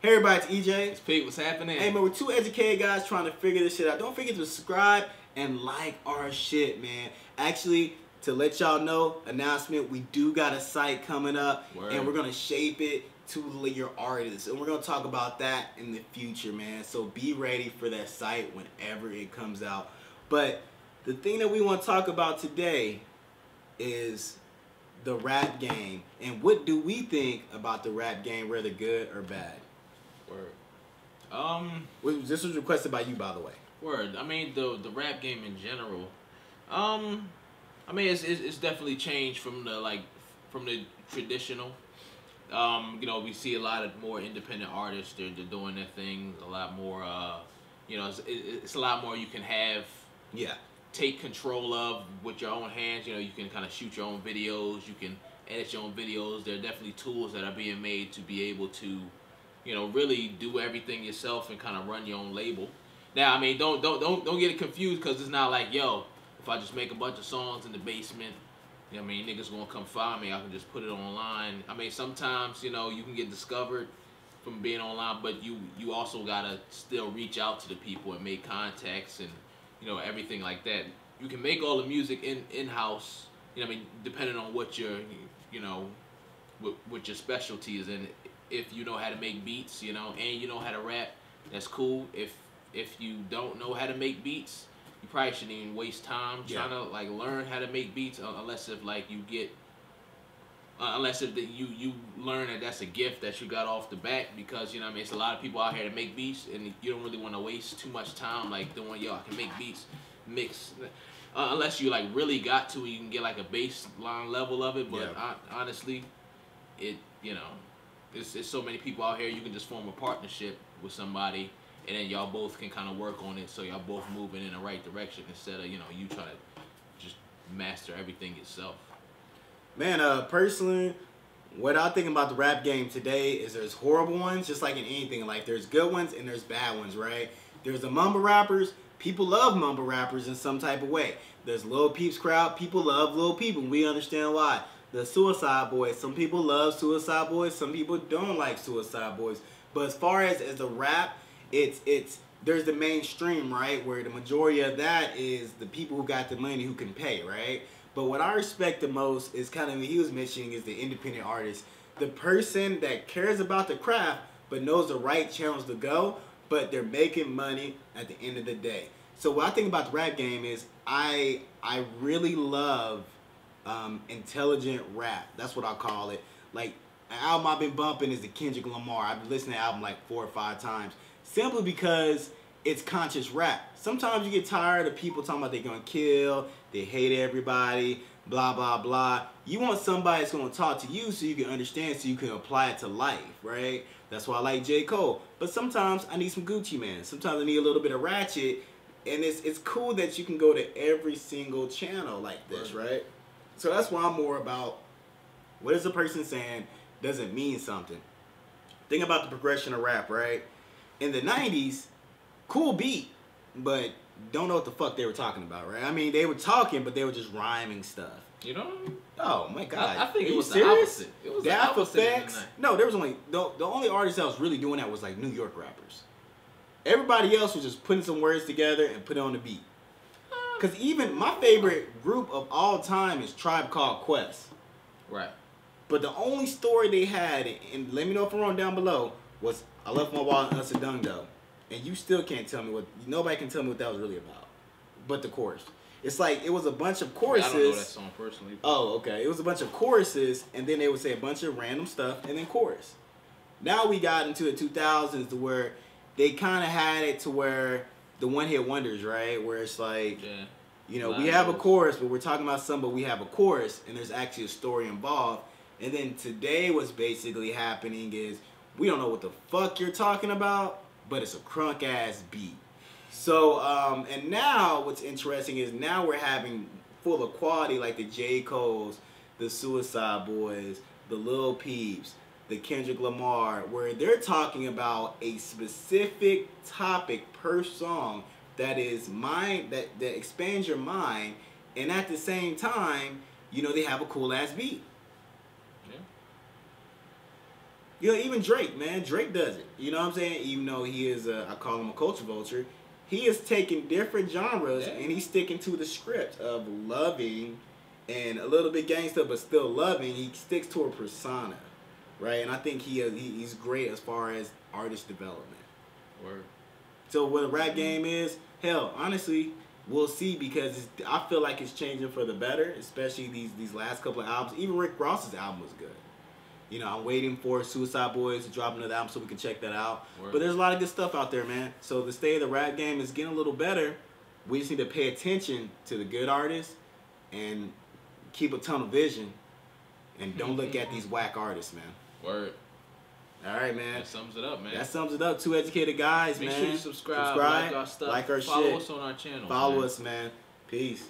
Hey everybody, it's EJ. It's Pete, what's happening? Hey man, we're two educated guys trying to figure this shit out. Don't forget to subscribe and like our shit, man. Actually, to let y'all know, announcement, we do got a site coming up. Word. And we're gonna shape it to your artists. And we're gonna talk about that in the future, man. So be ready for that site whenever it comes out. But the thing that we want to talk about today is the rap game. And what do we think about the rap game, whether good or bad? Word. This was requested by you, by the way. Word. I mean, the rap game in general. I mean, it's definitely changed from the traditional. You know, we see a lot of more independent artists. They're doing their thing a lot more. You know, it's a lot more you can have. Yeah. Take control of with your own hands. You know, you can kind of shoot your own videos. You can edit your own videos. There are definitely tools that are being made to be able to, you know, really do everything yourself and kind of run your own label. Now, I mean, don't get it confused, because it's not like, yo, if I just make a bunch of songs in the basement, you know what I mean, niggas gonna come find me. I can just put it online. I mean, sometimes, you know, you can get discovered from being online, but you also gotta still reach out to the people and make contacts and, you know, everything like that. You can make all the music in-house, you know what I mean, depending on what your, you know, what your specialty is in. If you know how to make beats, you know, and you know how to rap, that's cool. If you don't know how to make beats, you probably shouldn't even waste time trying to like learn how to make beats, unless if like you get, unless if you learn that that's a gift that you got off the bat, because you know what I mean, it's a lot of people out here to make beats, and you don't really want to waste too much time like doing, yo, I can make beats, mix. Unless you like really got to, you can get like a baseline level of it. But honestly, you know. There's so many people out here, you can just form a partnership with somebody, and then y'all both can kind of work on it, so y'all both moving in the right direction, instead of, you know, you try to just master everything yourself. Man, personally, what I think about the rap game today is there's horrible ones, just like in anything. Like, there's good ones and there's bad ones, right? There's the mumble rappers. People love mumble rappers in some type of way. There's Lil Peep's crowd. People love Lil Peep, and we understand why. The Suicide Boys. Some people love Suicide Boys. Some people don't like Suicide Boys. But as far as the rap, there's the mainstream, right? Where the majority of that is the people who got the money who can pay, right? But what I respect the most is kind of what he was mentioning is the independent artist. The person that cares about the craft but knows the right channels to go, but they're making money at the end of the day. So what I think about the rap game is I really love intelligent rap. That's what I call it. Like, an album I've been bumping is the Kendrick Lamar. I've been listening to the album like 4 or 5 times, simply because it's conscious rap. Sometimes you get tired of people talking about they're gonna kill, they hate everybody, blah blah blah. You want somebody that's gonna talk to you so you can understand, so you can apply it to life, right? That's why I like J. Cole. But sometimes I need some Gucci Mane. Sometimes I need a little bit of Ratchet, and it's cool that you can go to every single channel like this, right? So that's why I'm more about, what is the person saying doesn't mean something. Think about the progression of rap, right? In the 90s, cool beat, but don't know what the fuck they were talking about, right? I mean, they were talking, but they were just rhyming stuff. You know? Oh my God. I think Are it was serious? the opposite. It was Daft the opposite. Effects? No, there was only, the only artist that was really doing that was like New York rappers. Everybody else was just putting some words together and put it on the beat. Because even my favorite group of all time is Tribe Called Quest. Right. But the only story they had, and let me know if I'm wrong down below, was I Left My Wallet in Usadungdo. And you still can't tell me what, nobody can tell me what that was really about. But the chorus. It's like, it was a bunch of choruses. I don't know that song personally. Oh, okay. It was a bunch of choruses, and then they would say a bunch of random stuff, and then chorus. Now we got into the 2000s to where they kind of had it to where the one-hit wonders, right? Where it's like, you know, we have a chorus, but we're talking about something, but we have a chorus, and there's actually a story involved. And then today what's basically happening is, we don't know what the fuck you're talking about, but it's a crunk-ass beat. So, and now what's interesting is now we're having full of quality like the J. Cole's, the Suicide Boys, the Lil Peeps, the Kendrick Lamar, where they're talking about a specific topic per song that is that expands your mind, and at the same time, you know, they have a cool ass beat. You know, even Drake, man. Drake does it. You know what I'm saying? Even though he is, I call him a culture vulture, he is taking different genres and he's sticking to the script of loving and a little bit gangster, but still loving. He sticks to a persona, right? And I think he's great as far as artist development. Word. So what a rap game is, hell, honestly, we'll see, because I feel like it's changing for the better, especially these last couple of albums. Even Rick Ross's album was good. You know, I'm waiting for Suicide Boys to drop another album so we can check that out. Word. But there's a lot of good stuff out there, man. So the state of the rap game is getting a little better. We just need to pay attention to the good artists and keep a tunnel vision and don't look at these whack artists, man. Word. All right, man. That sums it up, man. That sums it up. 2 educated guys, man. Make sure you subscribe, like our stuff, like our follow shit. Us on our channel. Follow us, man. Peace.